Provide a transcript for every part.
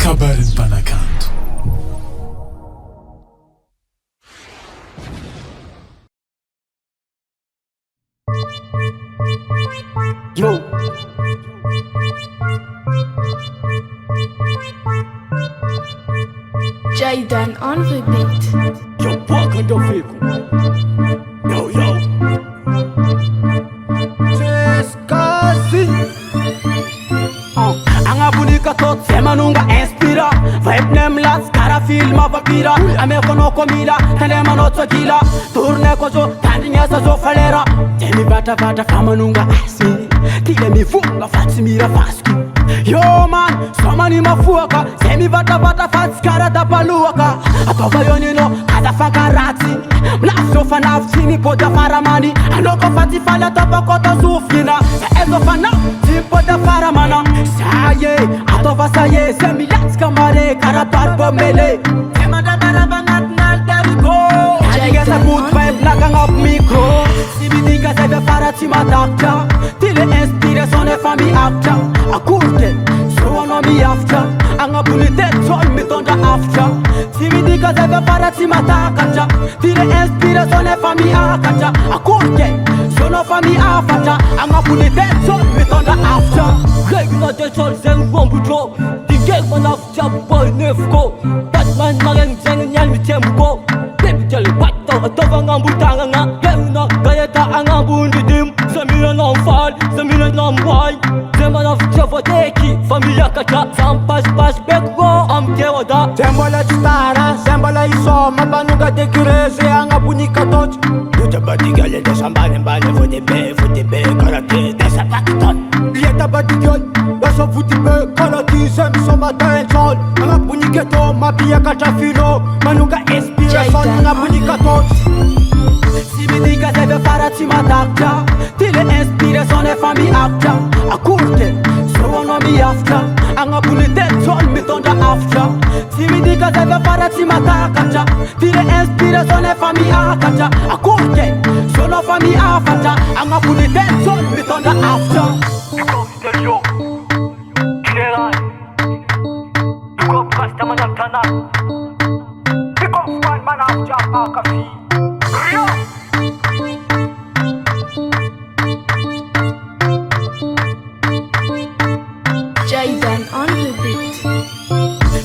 kabarin panakanto. Yo. Jaydan on the beat. Yo, walk on the vehicle. Yo, yo. Angabunika tot sema nunga inspira. Vibe nemlas cara filma vapira. Ame kono komila tele manotso gila. Tourne kozo tandinya sa zo falera. Temi vata vata kama nunga asi. Tile mi funga fatsimira fasku. Yo man, somani mafuaka. Semi vata vata fatskara da paluaka. Atova yonino kada fakarati. Mlafso fanaftini poda faramani. Anoko fati fala topa kota sufina. Sa ezo fanafti poda faramana. Saye, atova saye. Semi lats kamare karatar bomele. Tema da barabangat nal darigo. Kaniga sa good vibe lakang up micro. Sibidiga sebe farati matakta. Tile inspiration e fami akta. Akurte, so ono mi after. Anga bulite tol mi tonda after. Sibidiga sebe farati matakta. Tile inspiration e fami akta. Akurte, so no fami after. Anga bulite tol mi tonda after. Regular de sol zen rombujo. The game man after boy nefko. Batman mareng zen nyal mi tembo. Baby tell you what to atova ngambutanga nga. Gena gayeta angambundi dim. Samira non fall, samira non boy. Zeman of Chavodeki, familia kata. Sampas pas bekgo am tewada. Sembola chitara, sembola isoma. Panuga de kireze anga bunika tot. Yuta badigale de sambane mbane. Fote be, karate de sapakiton. Lieta badigale, yaso futi be, karate sem soma dancehall. Anga bunika to, mapia kata fino. Manuga inspiration, anga bunika tot. Sibidiga sebe farati matakta. Tile inspiration e fami akta. Akurte, so ono mi after. Anga bulite tol mi tonda after. Sibidiga sebe farati matakta. Tile inspiration e fami akta. Akurte, so no fami after. Anga bulite tol mi tonda after. Duko stereo. Kinerai. Duko kasta manatana. Duko one man after akafi. Rio. Jaydan on the beat.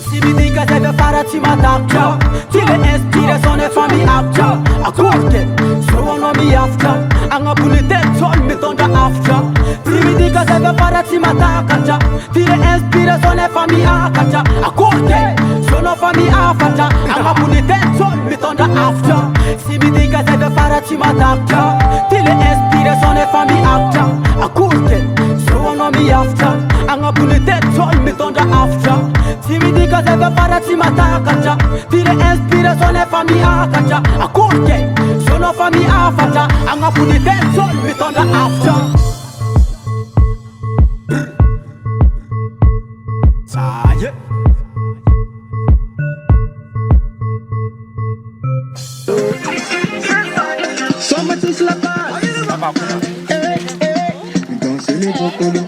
Sibidiga sebe farati matakta. Tile inspiration e fami akta. Akurte, so ono mi after. Anga bulite tol mi tonda after. Sibidiga sebe farati matakta. Tile inspiration e fami akta. Akurte, so no fami after. Anga bulite tol mi tonda after. Sibidiga sebe farati matakta. Tile inspiration e fami akta. Akurte, so ono mi after. Anga bulite tol mi tonda after. Sibidiga sebe farati matakta. Tile inspiration e fami akta. Akurte, so no fami after. Anga bulite tol mi tonda after. Saye. Somos tous là-bas. Danser le mokolo.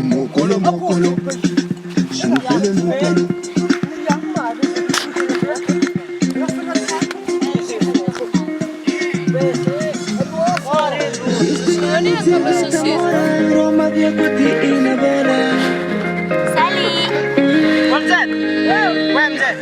Mokolo, mokolo. Je me fais le mokolo. Roma via tutti in bella. Sally. What's that? When's that?